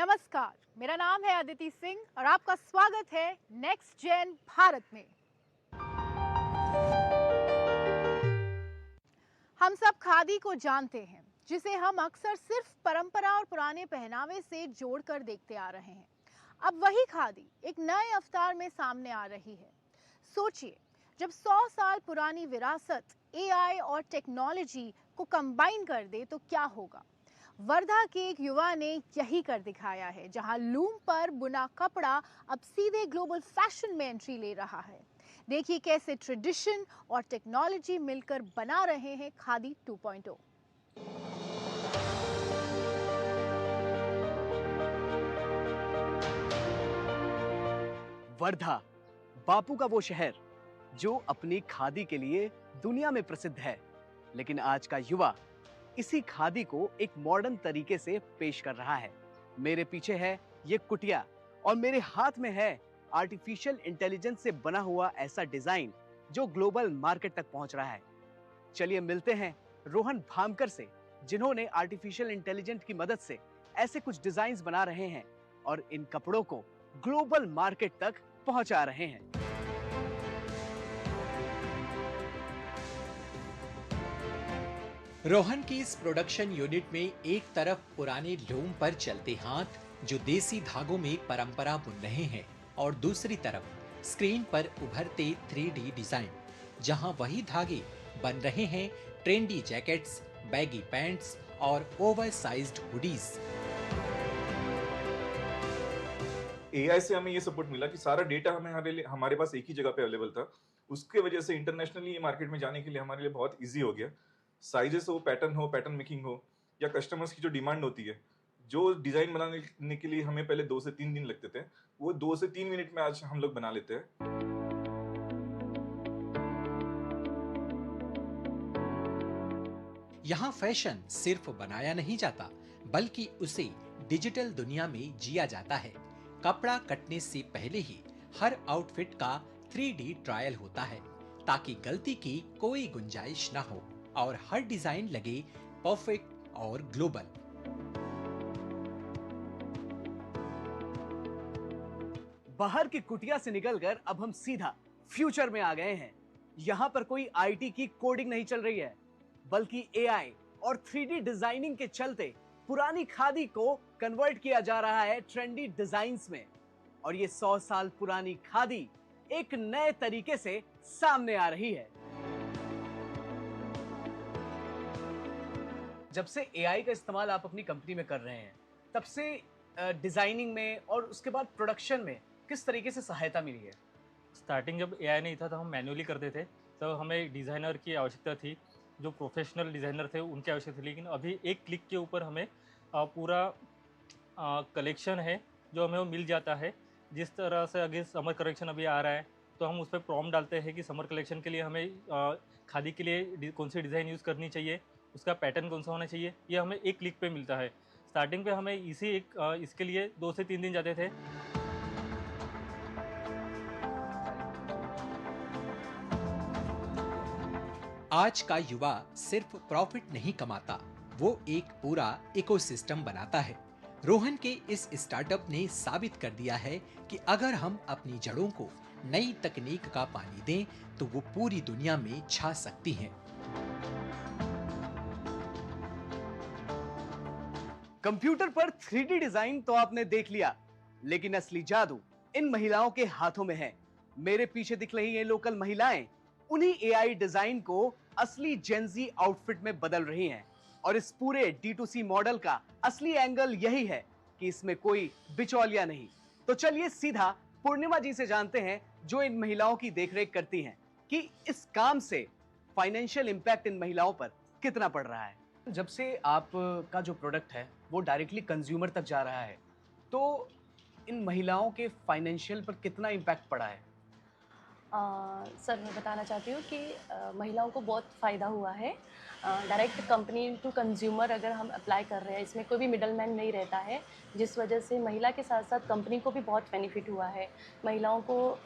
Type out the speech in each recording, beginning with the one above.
नमस्कार, मेरा नाम है अदिति सिंह और आपका स्वागत है नेक्स्ट जेन भारत में। हम सब खादी को जानते हैं, जिसे हम अक्सर सिर्फ परंपरा और पुराने पहनावे से जोड़कर देखते आ रहे हैं। अब वही खादी एक नए अवतार में सामने आ रही है। सोचिए, जब 100 साल पुरानी विरासत एआई और टेक्नोलॉजी को कंबाइन कर दे तो क्या होगा। वर्धा के एक युवा ने यही कर दिखाया है, जहां लूम पर बुना कपड़ा अब सीधे ग्लोबल फैशन में एंट्री ले रहा है। देखिए कैसे ट्रेडिशन और टेक्नोलॉजी मिलकर बना रहे हैं खादी 2.0। वर्धा, बापू का वो शहर जो अपनी खादी के लिए दुनिया में प्रसिद्ध है। लेकिन आज का युवा इसी खादी को एक मॉडर्न तरीके से पेश कर रहा है। मेरे पीछे है ये कुटिया और मेरे हाथ में है आर्टिफिशियल इंटेलिजेंस से बना हुआ ऐसा डिजाइन जो ग्लोबल मार्केट तक पहुंच रहा है। चलिए मिलते हैं रोहन भामकर से, जिन्होंने आर्टिफिशियल इंटेलिजेंस की मदद से ऐसे कुछ डिजाइन्स बना रहे हैं और इन कपड़ों को ग्लोबल मार्केट तक पहुंचा रहे हैं। रोहन की इस प्रोडक्शन यूनिट में एक तरफ पुराने लूम पर चलते हाथ जो देसी धागों में परंपरा बुन रहे हैं और दूसरी तरफ स्क्रीन पर उभरते 3D डिजाइन, जहां वही धागे बन रहे हैं ट्रेंडी जैकेट्स, बैगी पैंट्स और ओवरसाइज्ड हुडीज। एआई से हमें ये सपोर्ट मिला कि सारा डेटा हमारे पास एक ही जगह पे अवेलेबल था। उसके वजह से इंटरनेशनली ये मार्केट में जाने के लिए हमारे लिए बहुत इजी हो गया। साइजेस हो, पैटर्न मेकिंग हो, या कस्टमर्स की जो डिमांड होती है, जो डिजाइन बनाने के लिए हमें पहले 2 से 3 दिन लगते थे, वो 2 से 3 मिनट में आज हम लोग बना लेते हैं। यहाँ फैशन सिर्फ बनाया नहीं जाता, बल्कि उसे डिजिटल दुनिया में जिया जाता है। कपड़ा कटने से पहले ही हर आउटफिट का 3D ट्रायल होता है, ताकि गलती की कोई गुंजाइश ना हो और हर डिजाइन लगे परफेक्ट और ग्लोबल। बाहर की कुटिया से निकलकर अब हम सीधा फ्यूचर में आ गए हैं। यहाँ पर कोई आईटी की कोडिंग नहीं चल रही है, बल्कि एआई और 3D डिजाइनिंग के चलते पुरानी खादी को कन्वर्ट किया जा रहा है ट्रेंडी डिजाइन्स में। और ये 100 साल पुरानी खादी एक नए तरीके से सामने आ रही है। जब से एआई का इस्तेमाल आप अपनी कंपनी में कर रहे हैं, तब से डिजाइनिंग में और उसके बाद प्रोडक्शन में किस तरीके से सहायता मिली है? स्टार्टिंग जब एआई नहीं था तो हम मैन्युअली करते थे, तो हमें डिज़ाइनर की आवश्यकता थी, जो प्रोफेशनल डिज़ाइनर थे उनकी आवश्यकता थी। लेकिन अभी एक क्लिक के ऊपर हमें पूरा कलेक्शन है जो हमें वो मिल जाता है। जिस तरह से अगर समर कलेक्शन अभी आ रहा है तो हम उस पर प्रॉम्प्ट डालते हैं कि समर कलेक्शन के लिए हमें खादी के लिए कौन सी डिज़ाइन यूज़ करनी चाहिए, उसका पैटर्न कौन सा होना चाहिए, ये हमें एक क्लिक पे मिलता है। स्टार्टिंग पे हमें इसके लिए 2 से 3 दिन जाते थे। आज का युवा सिर्फ प्रॉफिट नहीं कमाता, वो एक पूरा इकोसिस्टम बनाता है। रोहन के इस स्टार्टअप ने साबित कर दिया है कि अगर हम अपनी जड़ों को नई तकनीक का पानी दें तो वो पूरी दुनिया में छा सकती हैं। कंप्यूटर पर 3D डिजाइन तो आपने देख लिया, लेकिन असली जादू इन महिलाओं के हाथों में है। मेरे पीछे दिख रही ये लोकल महिलाएं उन्हीं एआई डिजाइन को असली जेनजी आउटफिट में बदल रही हैं। और इस पूरे D2C मॉडल का असली एंगल यही है कि इसमें कोई बिचौलिया नहीं। तो चलिए सीधा पूर्णिमा जी से जानते हैं, जो इन महिलाओं की देखरेख करती हैं, कि इस काम से फाइनेंशियल इंपैक्ट इन महिलाओं पर कितना पड़ रहा है। जब से आपका जो प्रोडक्ट है वो डायरेक्टली कंज्यूमर तक जा रहा है, तो इन महिलाओं के फाइनेंशियल पर कितना इम्पैक्ट पड़ा है? सर, मैं बताना चाहती हूँ कि महिलाओं को बहुत फ़ायदा हुआ है। डायरेक्ट कंपनी टू कंज्यूमर अगर हम अप्लाई कर रहे हैं, इसमें कोई भी मिडल मैन नहीं रहता है, जिस वजह से महिला के साथ साथ कंपनी को भी बहुत बेनिफिट हुआ है। महिलाओं को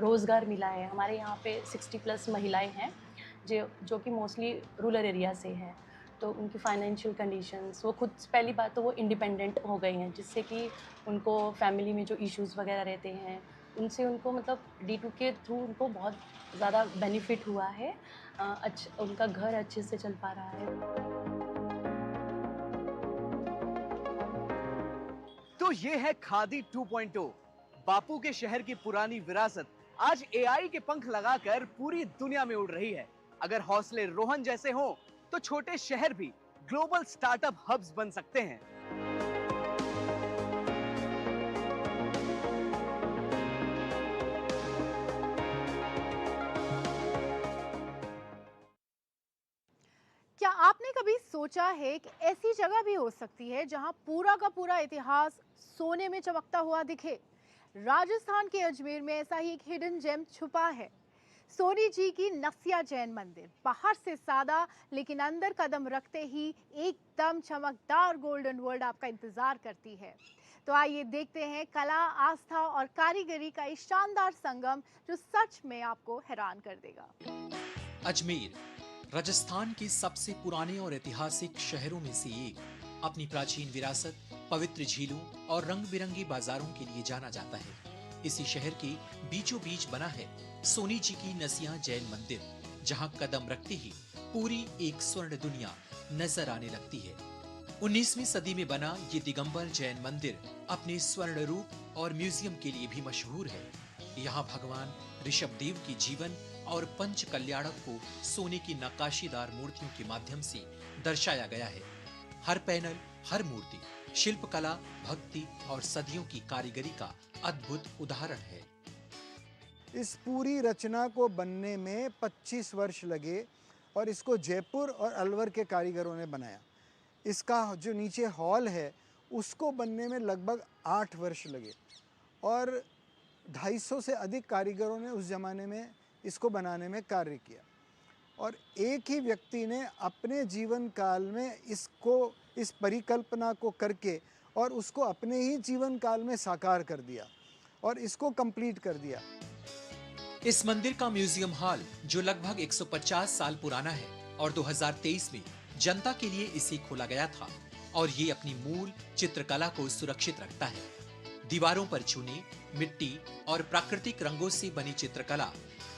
रोज़गार मिला है। हमारे यहाँ पे 60+ महिलाएं हैं जो कि मोस्टली रूरल एरिया से हैं। तो उनकी फाइनेंशियल कंडीशंस, वो खुद पहली बात तो वो इंडिपेंडेंट हो गई हैं, जिससे कि उनको फैमिली में जो इश्यूज़ वगैरह रहते हैं उनसे उनको मतलब D2 के थ्रू उनको बहुत ज़्यादा बेनिफिट हुआ है। उनका घर अच्छे से चल पा रहा है। तो ये है खादी 2.0, बापू के शहर की पुरानी विरासत आज एआई के पंख लगाकर पूरी दुनिया में उड़ रही है। अगर हौसले रोहन जैसे हों, तो छोटे शहर भी ग्लोबल स्टार्टअप हब्स बन सकते हैं। क्या आपने कभी सोचा है कि ऐसी जगह भी हो सकती है जहां पूरा का पूरा इतिहास सोने में चमकता हुआ दिखे? राजस्थान के अजमेर में ऐसा ही एक हिडन जेम छुपा है। सोनी जी की नसिया जैन मंदिर बाहर से सादा, लेकिन अंदर कदम रखते ही एकदम चमकदार गोल्डन वर्ल्ड आपका इंतजार करती है। तो आइए देखते हैं कला, आस्था और कारीगरी का इस शानदार संगम जो सच में आपको हैरान कर देगा। अजमेर राजस्थान के सबसे पुराने और ऐतिहासिक शहरों में से एक, अपनी प्राचीन विरासत, पवित्र झीलों और रंग बिरंगी बाजारों के लिए जाना जाता है। इसी शहर के बीचों बीच बना है सोनी जी की नसिया जैन मंदिर, जहां कदम रखते ही पूरी एक स्वर्ण दुनिया नजर आने लगती है। 19वीं सदी में बना ये दिगंबर जैन मंदिर अपने स्वर्ण रूप और म्यूजियम के लिए भी मशहूर है। यहाँ भगवान ऋषभ देव की जीवन और पंच कल्याणक को सोने की नक्काशीदार मूर्तियों के माध्यम से दर्शाया गया है। हर पैनल, हर मूर्ति शिल्पकला, भक्ति और सदियों की कारीगरी का अद्भुत उदाहरण है। इस पूरी रचना को बनने में 25 वर्ष लगे और इसको जयपुर और अलवर के कारीगरों ने बनाया। इसका जो नीचे हॉल है उसको बनने में लगभग 8 वर्ष लगे और 250 से अधिक कारीगरों ने उस ज़माने में इसको बनाने में कार्य किया। और एक ही व्यक्ति ने अपने जीवन काल में इस परिकल्पना को करके और उसको अपने ही जीवन काल में साकार कर दिया और इसको कंप्लीट कर दिया। इस मंदिर का म्यूजियम हॉल, जो लगभग 150 साल पुराना है और 2023 में जनता के लिए इसे खोला गया था, और ये अपनी मूल चित्रकला को सुरक्षित रखता है। दीवारों पर चुने, मिट्टी और प्राकृतिक रंगों से बनी चित्रकला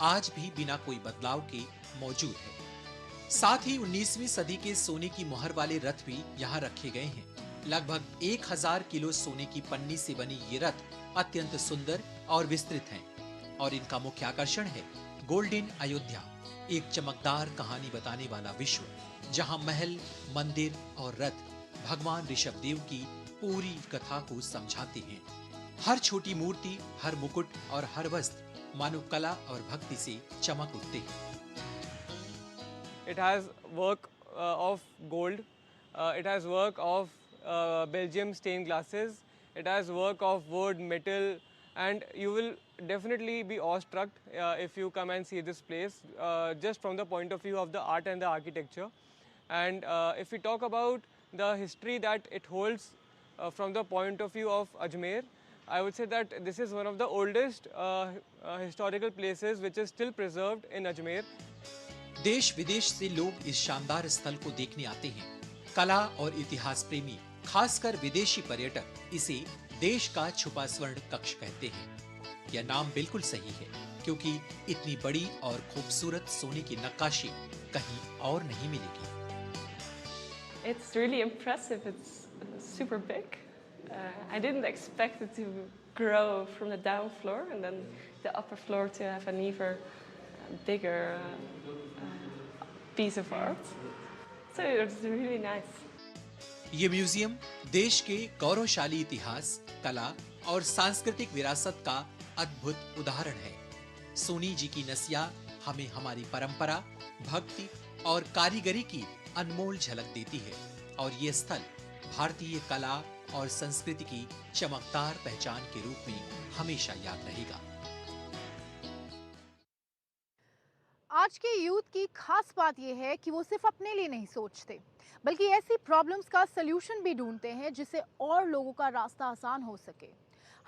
आज भी बिना कोई बदलाव के मौजूद है। साथ ही 19वीं सदी के सोने की मोहर वाले रथ भी यहाँ रखे गए हैं। लगभग 1000 किलो सोने की पन्नी से बनी ये रथ अत्यंत सुंदर और विस्तृत हैं, और इनका मुख्य आकर्षण है गोल्डन अयोध्या, एक चमकदार कहानी बताने वाला विश्व, जहाँ महल, मंदिर और रथ भगवान ऋषभ देव की पूरी कथा को समझाते हैं। हर छोटी मूर्ति, हर मुकुट और हर वस्त्र मानव कला और भक्ति से चमक उठते हैं। It has work of gold. It has work of Belgium stained glasses. It has work of wood, metal, and you will definitely be awestruck if you come and see this place, just from the point of view of the art and the architecture. And if we talk about the history that it holds from the point of view of Ajmer, I would say that this is one of the oldest historical places which is still preserved in Ajmer. देश विदेश से लोग इस शानदार स्थल को देखने आते हैं। कला और इतिहास प्रेमी, खासकर विदेशी पर्यटक, इसे देश का छुपा स्वर्ण कक्ष कहते हैं। यह नाम बिल्कुल सही है, क्योंकि इतनी बड़ी और खूबसूरत सोने की नक्काशी कहीं और नहीं मिलेगी। It's really impressive. It's super big. I didn't expect it to grow from the down floor and then the upper floor to have an even bigger piece of art. So it's really nice. ये museum देश के गौरवशाली इतिहास, कला और सांस्कृतिक विरासत का अद्भुत उदाहरण है। सोनी जी की नसिया हमें हमारी परंपरा, भक्ति और कारीगरी की अनमोल झलक देती है, और ये स्थल भारतीय कला और संस्कृति की चमकदार पहचान के रूप में हमेशा याद रहेगा। आज के यूथ की खास बात यह है कि वो सिर्फ अपने लिए नहीं सोचते, बल्कि ऐसी प्रॉब्लम्स का सलूशन भी ढूंढते हैं जिससे और लोगों का रास्ता आसान हो सके।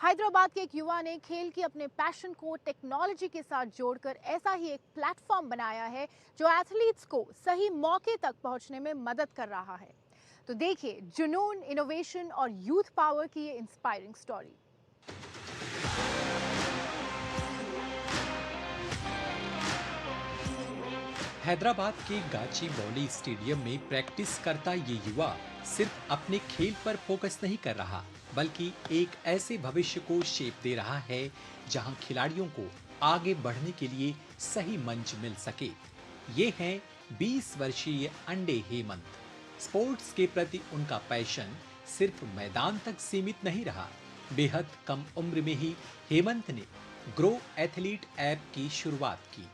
हैदराबाद के एक युवा ने खेल की अपने पैशन को टेक्नोलॉजी के साथ जोड़कर ऐसा ही एक प्लेटफॉर्म बनाया है जो एथलीट्स को सही मौके तक पहुंचने में मदद कर रहा है। तो देखिए जुनून, इनोवेशन और यूथ पावर की ये इंस्पायरिंग स्टोरी। हैदराबाद के गाचीबौली स्टेडियम में प्रैक्टिस करता ये युवा सिर्फ अपने खेल पर फोकस नहीं कर रहा, बल्कि एक ऐसे भविष्य को शेप दे रहा है जहां खिलाड़ियों को आगे बढ़ने के लिए सही मंच मिल सके। ये हैं 20 वर्षीय अंडे हेमंत। स्पोर्ट्स के प्रति उनका पैशन सिर्फ मैदान तक सीमित नहीं रहा। बेहद कम उम्र में ही हेमंत ने ग्रो एथलीट ऐप की शुरुआत की,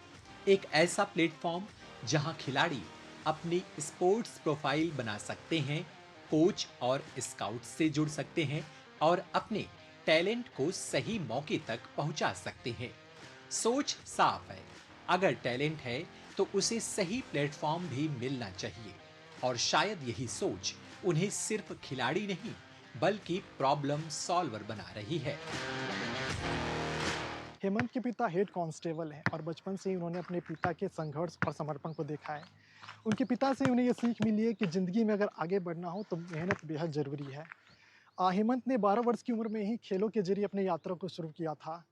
एक ऐसा प्लेटफॉर्म जहां खिलाड़ी अपनी स्पोर्ट्स प्रोफाइल बना सकते हैं, कोच और स्काउट से जुड़ सकते हैं और अपने टैलेंट को सही मौके तक पहुंचा सकते हैं। सोच साफ है, अगर टैलेंट है तो उसे सही प्लेटफॉर्म भी मिलना चाहिए और शायद यही सोच उन्हें सिर्फ खिलाड़ी नहीं बल्कि प्रॉब्लम सॉल्वर बना रही है। हेमंत के पिता हेड कांस्टेबल हैं और बचपन से ही उन्होंने अपने पिता के संघर्ष और समर्पण को देखा है। उनके पिता से उन्हें ये सीख मिली है कि ज़िंदगी में अगर आगे बढ़ना हो तो मेहनत बेहद ज़रूरी है। हेमंत ने 12 वर्ष की उम्र में ही खेलों के जरिए अपनी यात्रा को शुरू किया था।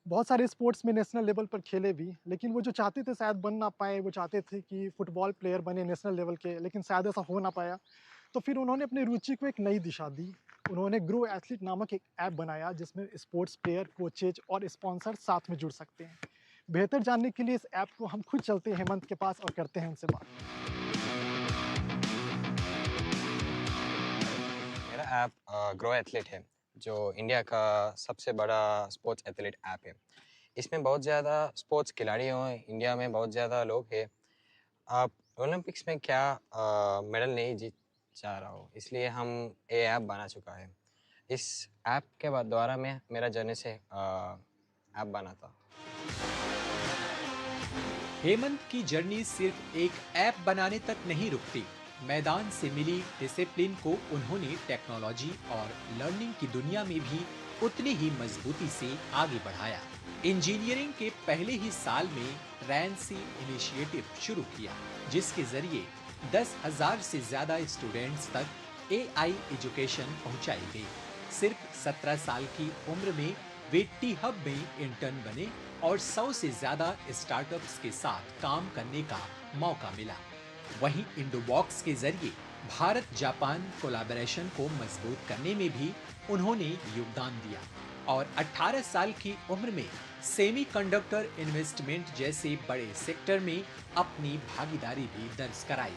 बहुत सारे स्पोर्ट्स में नेशनल लेवल पर खेले भी, लेकिन वो जो चाहते थे शायद बन ना पाए। वो चाहते थे कि फुटबॉल प्लेयर बने नेशनल लेवल के, लेकिन शायद ऐसा हो ना पाया। तो फिर उन्होंने अपनी रुचि को एक नई दिशा दी। उन्होंने ग्रो एथलीट नामक एक ऐप बनाया जिसमें स्पोर्ट्स प्लेयर, कोचेज और स्पॉन्सर साथ में जुड़ सकते हैं। बेहतर जानने के लिए इस ऐप को हम खुद चलते हैं हेमंत के पास और करते हैं उनसे बात। मेरा ऐप ग्रो एथलीट है, जो इंडिया का सबसे बड़ा स्पोर्ट्स एथलीट ऐप है। इसमें बहुत ज़्यादा स्पोर्ट्स खिलाड़ी हैं, इंडिया में बहुत ज़्यादा लोग हैं। आप ओलंपिक्स में क्या मेडल नहीं जीत चाह रहा हो, इसलिए हम ये ऐप बना चुका है। इस ऐप के बाद द्वारा मैं मेरा जर्नी से ऐप बना था। हेमंत की जर्नी सिर्फ एक ऐप बनाने तक नहीं रुकती। मैदान से मिली डिसिप्लिन को उन्होंने टेक्नोलॉजी और लर्निंग की दुनिया में भी उतनी ही मजबूती से आगे बढ़ाया। इंजीनियरिंग के पहले ही साल में रैंसी इनिशिएटिव शुरू किया, जिसके जरिए 10,000 से ज्यादा स्टूडेंट्स तक AI एजुकेशन पहुंचाई गई। सिर्फ 17 साल की उम्र में वे टी हब में इंटर्न बने और 100 से ज्यादा स्टार्टअप्स के साथ काम करने का मौका मिला। वहीं इंडोबॉक्स के जरिए भारत जापान कोलैबोरेशन को मजबूत करने में भी उन्होंने योगदान दिया और 18 साल की उम्र में सेमीकंडक्टर इन्वेस्टमेंट जैसे बड़े सेक्टर में अपनी भागीदारी भी दर्ज कराई।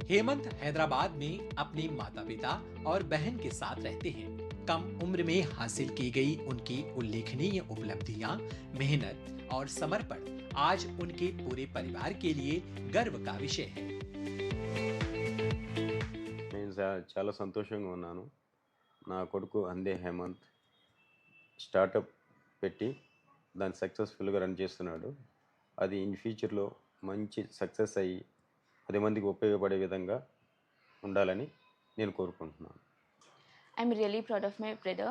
हेमंत हैदराबाद में अपने माता पिता और बहन के साथ रहते हैं। कम उम्र में हासिल की गई उनकी उल्लेखनीय उपलब्धियां, मेहनत और समर्पण आज उनके पूरे परिवार के लिए गर्व का विषय है। నేను చాలా సంతోషంగా ఉన్నాను. నా కొడుకు అందే హేమంత్ స్టార్టప్ పెట్టి దాన్ని సక్సెస్ఫుల్గా రన్ చేస్తున్నాడు. అది ఇన్ ఫ్యూచర్లో మంచి సక్సెస్ అయ్యి 10 మందికి ఉపయోగపడే విధంగా ఉండాలని నేను కోరుకుంటున్నాను. I'm really proud of my brother.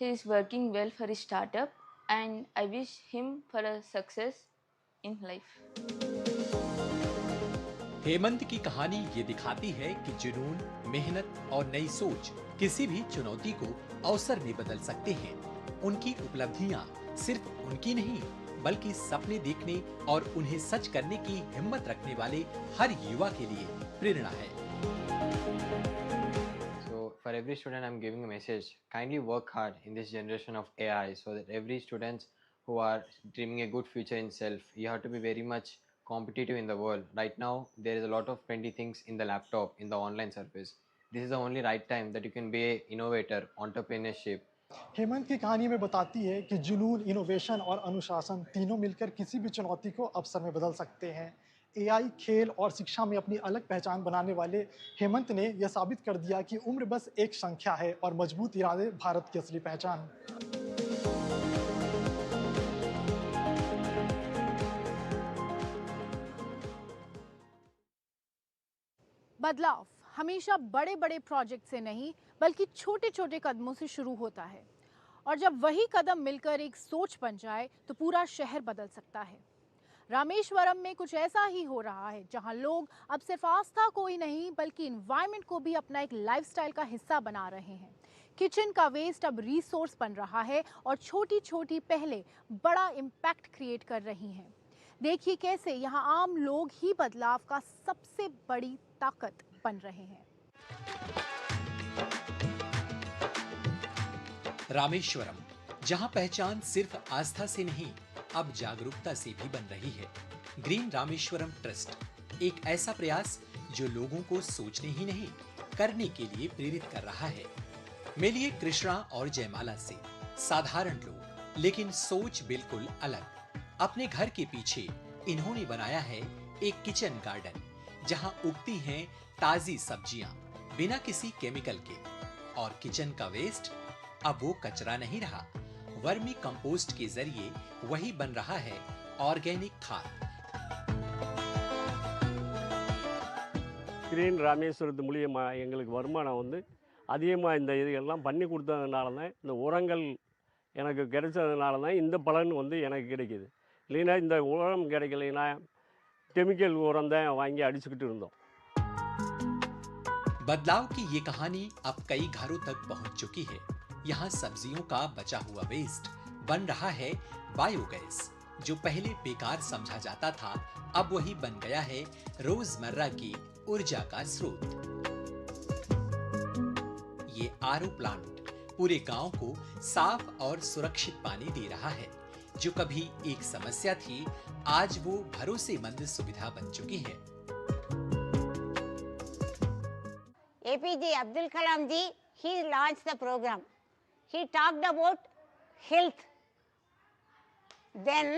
He is working well for his startup and I wish him for a success in life. Hemant की कहानी ये दिखाती है कि जुनून, मेहनत और नई सोच किसी भी चुनौती को अवसर में बदल सकते हैं। उनकी उपलब्धियां सिर्फ उनकी नहीं बल्कि सपने देखने और उन्हें सच करने की हिम्मत रखने वाले हर युवा के लिए प्रेरणा है। For every student, I'm giving a message. Kindly work hard in this generation of AI, so that every students who are dreaming a good future in self, you have to be very much competitive in the world. Right now, there is a lot of trendy things in the laptop, in the online service. This is the only right time that you can be an innovator, entrepreneurship. Hemant की कहानी में बताती है कि जुनून, innovation और अनुशासन तीनों मिलकर किसी भी चुनौती को अवसर में बदल सकते हैं। AI, खेल और शिक्षा में अपनी अलग पहचान बनाने वाले हेमंत ने यह साबित कर दिया कि उम्र बस एक संख्या है और मजबूत इरादे भारत की असली पहचान। बदलाव हमेशा बड़े बड़े प्रोजेक्ट से नहीं बल्कि छोटे छोटे कदमों से शुरू होता है, और जब वही कदम मिलकर एक सोच बन जाए तो पूरा शहर बदल सकता है। रामेश्वरम में कुछ ऐसा ही हो रहा है, जहां लोग अब सिर्फ आस्था को ही नहीं बल्कि एनवायरनमेंट को भी अपना एक लाइफस्टाइल का हिस्सा बना रहे हैं। किचन का वेस्ट अब रिसोर्स बन रहा है और छोटी छोटी पहले बड़ा इम्पैक्ट क्रिएट कर रही हैं। देखिए कैसे यहाँ आम लोग ही बदलाव का सबसे बड़ी ताकत बन रहे हैं। रामेश्वरम, जहां पहचान सिर्फ आस्था से नहीं अब जागरूकता से भी बन रही है। ग्रीन रामेश्वरम ट्रस्ट एक ऐसा प्रयास जो लोगों को सोचने ही नहीं करने के लिए प्रेरित कर रहा है। मिलिए कृष्णा और जयमाला से, साधारण लोग लेकिन सोच बिल्कुल अलग। अपने घर के पीछे इन्होंने बनाया है एक किचन गार्डन, जहां उगती हैं ताजी सब्जियां बिना किसी केमिकल के, और किचन का वेस्ट अब वो कचरा नहीं रहा, वर्मी कंपोस्ट के जरिए वही बन रहा है ऑर्गेनिक खाद। கிரீன் ராமேஸ்வரத்து மூலியமாக எங்களுக்கு வருமானம் வந்து அதிகமாக இந்த இதெல்லாம் பண்ணி கொடுத்ததுனால தான், இந்த உரங்கள் எனக்கு கிடைச்சதுனால தான் இந்த பலன் வந்து எனக்கு கிடைக்கிது. இல்லைன்னா இந்த உரம் கிடைக்கலைன்னா கெமிக்கல் உரம் தான் வாங்கி அடிச்சுக்கிட்டு இருந்தோம். बदलाव की ये कहानी अब कई घरों तक पहुंच चुकी है। यहाँ सब्जियों का बचा हुआ वेस्ट बन रहा है बायोगैस, जो पहले बेकार समझा जाता था अब वही बन गया है रोजमर्रा की ऊर्जा का स्रोत। ये आरओ प्लांट पूरे गांव को साफ और सुरक्षित पानी दे रहा है। जो कभी एक समस्या थी, आज वो भरोसेमंद सुविधा बन चुकी है। APJ Abdul Kalam ji, he launched the program. He talked about health. Then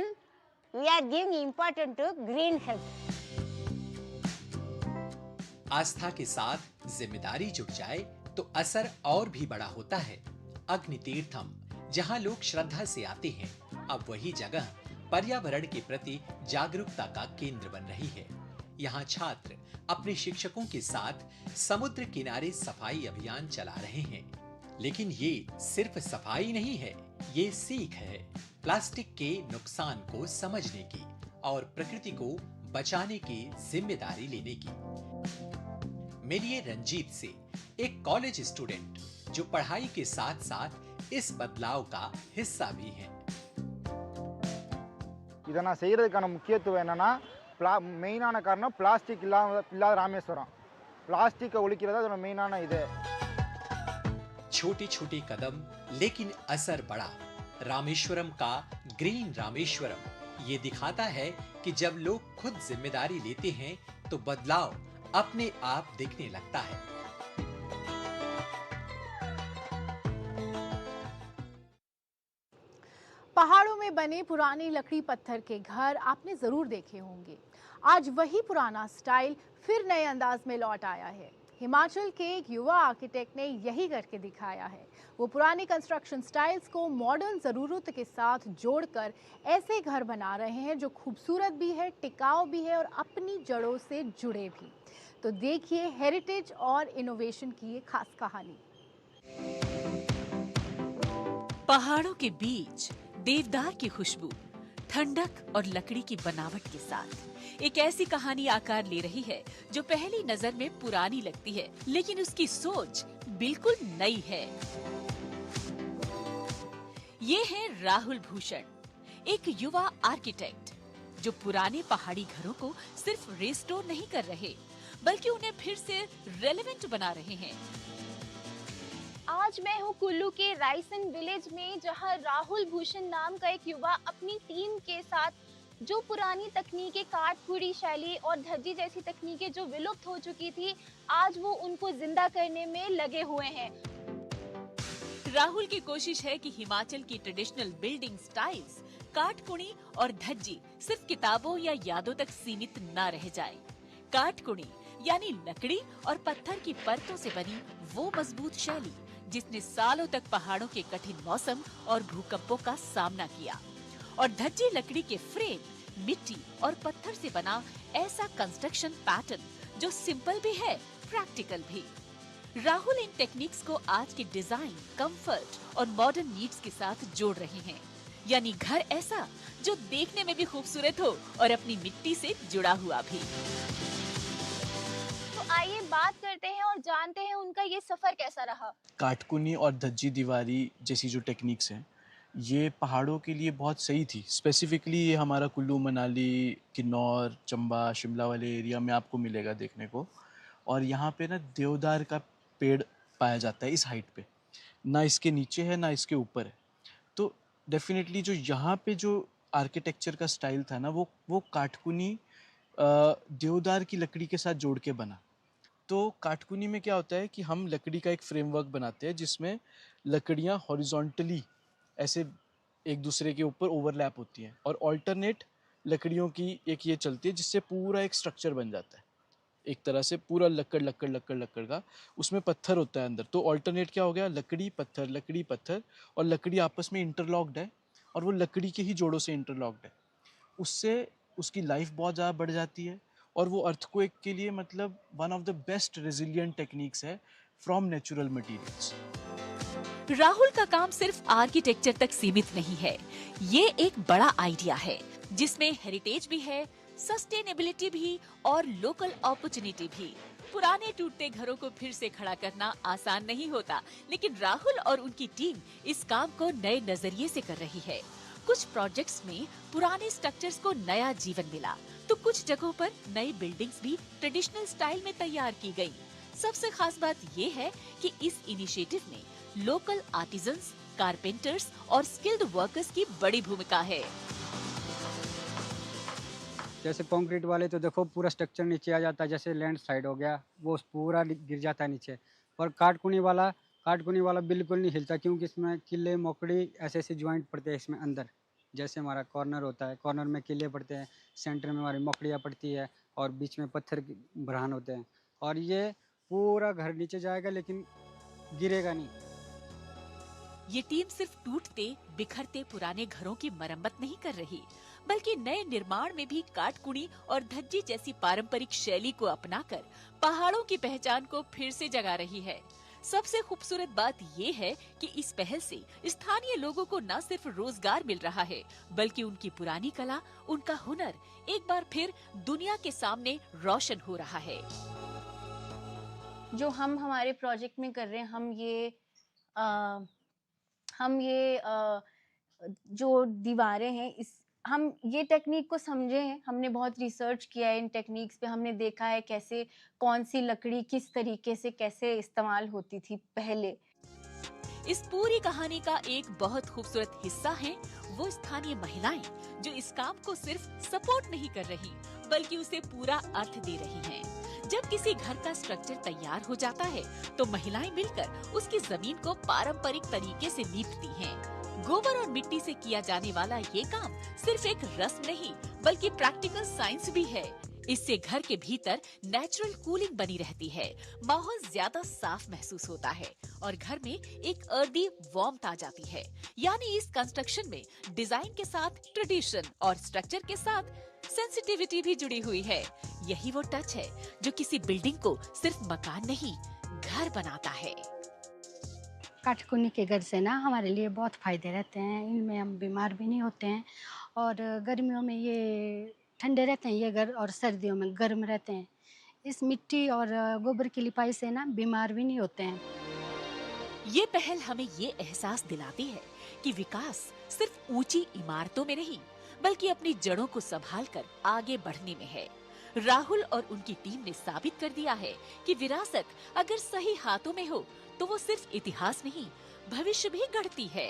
we are giving importance to green health. आस्था के साथ जिम्मेदारी जुट जाए तो असर और भी बड़ा होता है। अग्नि तीर्थम, जहां लोग श्रद्धा से आते हैं, अब वही जगह पर्यावरण के प्रति जागरूकता का केंद्र बन रही है। यहाँ छात्र अपने शिक्षकों के साथ समुद्र किनारे सफाई अभियान चला रहे हैं। लेकिन ये सिर्फ सफाई नहीं है, ये सीख है प्लास्टिक के नुकसान को समझने की और प्रकृति को बचाने की जिम्मेदारी लेने की। मिलिए रंजीत से, एक कॉलेज स्टूडेंट जो पढ़ाई के साथ साथ इस बदलाव का हिस्सा भी है। இதை நான் செய்கிறதுக்கான முக்கியத்துவம் என்னன்னா, மெயினான காரணம் பிளாஸ்டிக் இல்லாத ராமேஸ்வரம். பிளாஸ்டிக்கை ஒழிக்கிறது அதோட மெயினான இது. छोटे छोटे कदम लेकिन असर बड़ा। रामेश्वरम का ग्रीन रामेश्वरम ये दिखाता है कि जब लोग खुद जिम्मेदारी लेते हैं तो बदलाव अपने आप दिखने लगता है। पहाड़ों में बने पुराने लकड़ी पत्थर के घर आपने जरूर देखे होंगे। आज वही पुराना स्टाइल फिर नए अंदाज में लौट आया है। हिमाचल के एक युवा आर्किटेक्ट ने यही करके दिखाया है। वो पुराने कंस्ट्रक्शन स्टाइल्स को मॉडर्न ज़रूरत के साथ जोड़कर ऐसे घर बना रहे हैं जो खूबसूरत भी है, टिकाऊ भी है और अपनी जड़ों से जुड़े भी। तो देखिए हेरिटेज और इनोवेशन की ये खास कहानी। पहाड़ों के बीच देवदार की खुशबू, ठंडक और लकड़ी की बनावट के साथ एक ऐसी कहानी आकार ले रही है जो पहली नजर में पुरानी लगती है, लेकिन उसकी सोच बिल्कुल नई है। ये है राहुल भूषण, एक युवा आर्किटेक्ट जो पुराने पहाड़ी घरों को सिर्फ रिस्टोर नहीं कर रहे बल्कि उन्हें फिर से रेलेवेंट बना रहे हैं। आज मैं हूँ कुल्लू के रायसन विलेज में, जहाँ राहुल भूषण नाम का एक युवा अपनी टीम के साथ जो पुरानी तकनीकें, काठपुड़ी शैली और धज्जी जैसी तकनीकें जो विलुप्त हो चुकी थी, आज वो उनको जिंदा करने में लगे हुए हैं। राहुल की कोशिश है कि हिमाचल की ट्रेडिशनल बिल्डिंग स्टाइल्स, काठकुणी और धज्जी सिर्फ किताबों या यादों तक सीमित न रह जाए। काठकुणी यानी लकड़ी और पत्थर की परतों से बनी वो मजबूत शैली जिसने सालों तक पहाड़ों के कठिन मौसम और भूकंपों का सामना किया, और धज्जी लकड़ी के फ्रेम, मिट्टी और पत्थर से बना ऐसा कंस्ट्रक्शन पैटर्न जो सिंपल भी है, प्रैक्टिकल भी। राहुल इन टेक्निक्स को आज के डिजाइन, कंफर्ट और मॉडर्न नीड्स के साथ जोड़ रहे हैं, यानी घर ऐसा जो देखने में भी खूबसूरत हो और अपनी मिट्टी से जुड़ा हुआ भी। तो आइए बात करते हैं और जानते हैं उनका ये सफर कैसा रहा। काटकुनी और धज्जी दीवारी जैसी जो टेक्निक्स हैं, ये पहाड़ों के लिए बहुत सही थी। स्पेसिफिकली ये हमारा कुल्लू मनाली, किन्नौर, चंबा, शिमला वाले एरिया में आपको मिलेगा देखने को। और यहाँ पे ना देवदार का पेड़ पाया जाता है इस हाइट पे, ना इसके नीचे है ना इसके ऊपर है। तो डेफिनेटली जो यहाँ पे जो आर्किटेक्चर का स्टाइल था ना, वो काटकुनी देवदार की लकड़ी के साथ जोड़ के बना। तो काटकुनी में क्या होता है कि हम लकड़ी का एक फ्रेमवर्क बनाते हैं जिसमें लकड़ियाँ हॉरिजॉन्टली ऐसे एक दूसरे के ऊपर ओवरलैप होती हैं, और ऑल्टरनेट लकड़ियों की एक ये चलती है जिससे पूरा एक स्ट्रक्चर बन जाता है, एक तरह से पूरा लकड़ का। उसमें पत्थर होता है अंदर, तो ऑल्टरनेट क्या हो गया, लकड़ी पत्थर, और लकड़ी आपस में इंटरलॉक्ड है और वो लकड़ी के ही जोड़ों से इंटरलॉक्ड है। उससे उसकी लाइफ बहुत ज़्यादा बढ़ जाती है, और वो अर्थक्वेक के लिए मतलब one of the best resilient techniques है फ्रॉम नेचुरल मटेरियल्स। राहुल का काम सिर्फ आर्किटेक्चर तक सीमित नहीं है, ये एक बड़ा आइडिया है जिसमें हेरिटेज भी है, सस्टेनेबिलिटी भी और लोकल अपॉर्चुनिटी भी। पुराने टूटते घरों को फिर से खड़ा करना आसान नहीं होता, लेकिन राहुल और उनकी टीम इस काम को नए नजरिए से कर रही है। कुछ प्रोजेक्ट्स में पुराने स्ट्रक्चर्स को नया जीवन मिला, तो कुछ जगहों पर नई बिल्डिंग्स भी ट्रेडिशनल स्टाइल में तैयार की गई। सबसे खास बात ये है कि इस इनिशिएटिव में लोकल आर्टिजन्स, कारपेंटर्स और स्किल्ड वर्कर्स की बड़ी भूमिका है। जैसे कंक्रीट वाले तो देखो पूरा स्ट्रक्चर नीचे आ जाता है, जैसे लैंड स्लाइड हो गया वो पूरा गिर जाता है नीचे। और काटकुनी वाला बिल्कुल नहीं हिलता, क्योंकि इसमें किले मोकड़ी ऐसे ज्वाइंट पड़ते हैं इसमें अंदर। जैसे हमारा कॉर्नर होता है, कॉर्नर में किले पड़ते हैं, सेंटर में हमारी मोकड़ियाँ पड़ती है और बीच में पत्थर की भरान होते हैं। और ये पूरा घर नीचे जाएगा लेकिन गिरेगा नहीं। ये टीम सिर्फ टूटते बिखरते पुराने घरों की मरम्मत नहीं कर रही, बल्कि नए निर्माण में भी काटकुनी और धज्जी जैसी पारंपरिक शैली को अपनाकर पहाड़ों की पहचान को फिर से जगा रही है। सबसे खूबसूरत बात ये है कि इस पहल से स्थानीय लोगों को न सिर्फ रोजगार मिल रहा है, बल्कि उनकी पुरानी कला, उनका हुनर एक बार फिर दुनिया के सामने रोशन हो रहा है। जो हम हमारे प्रोजेक्ट में कर रहे हैं, हम ये जो दीवारें हैं, हम ये टेक्निक को समझे हैं। हमने बहुत रिसर्च किया है इन टेक्निक्स पे। हमने देखा है कैसे कौन सी लकड़ी किस तरीके से कैसे इस्तेमाल होती थी पहले। इस पूरी कहानी का एक बहुत खूबसूरत हिस्सा है वो स्थानीय महिलाएं, जो इस काम को सिर्फ सपोर्ट नहीं कर रही, बल्कि उसे पूरा अर्थ दे रही हैं। जब किसी घर का स्ट्रक्चर तैयार हो जाता है, तो महिलाएं मिलकर उसकी जमीन को पारंपरिक तरीके से लीपती हैं। गोबर और मिट्टी से किया जाने वाला ये काम सिर्फ एक रस्म नहीं, बल्कि प्रैक्टिकल साइंस भी है। इससे घर के भीतर नेचुरल कूलिंग बनी रहती है, माहौल ज्यादा साफ महसूस होता है और घर में एक अर्दी वार्मथ आ जाती है। यानी इस कंस्ट्रक्शन में डिजाइन के साथ ट्रेडिशन और स्ट्रक्चर के साथ सेंसिटिविटी भी जुड़ी हुई है। यही वो टच है जो किसी बिल्डिंग को सिर्फ मकान नहीं, घर बनाता है। काटकुनी के घर से ना हमारे लिए बहुत फ़ायदे रहते हैं। इनमें हम बीमार भी नहीं होते हैं, और गर्मियों में ये ठंडे रहते हैं ये घर, और सर्दियों में गर्म रहते हैं। इस मिट्टी और गोबर की लिपाई से ना बीमार भी नहीं होते हैं। ये पहल हमें ये एहसास दिलाती है कि विकास सिर्फ ऊंची इमारतों में नहीं, बल्कि अपनी जड़ों को संभालकर आगे बढ़ने में है। राहुल और उनकी टीम ने साबित कर दिया है कि विरासत अगर सही हाथों में हो, तो वो सिर्फ इतिहास नहीं, भविष्य भी गढ़ती है।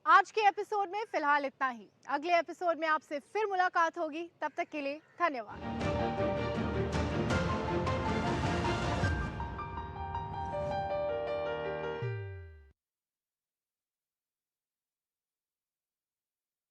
आज के एपिसोड में फिलहाल इतना ही। अगले एपिसोड में आपसे फिर मुलाकात होगी। तब तक के लिए धन्यवाद।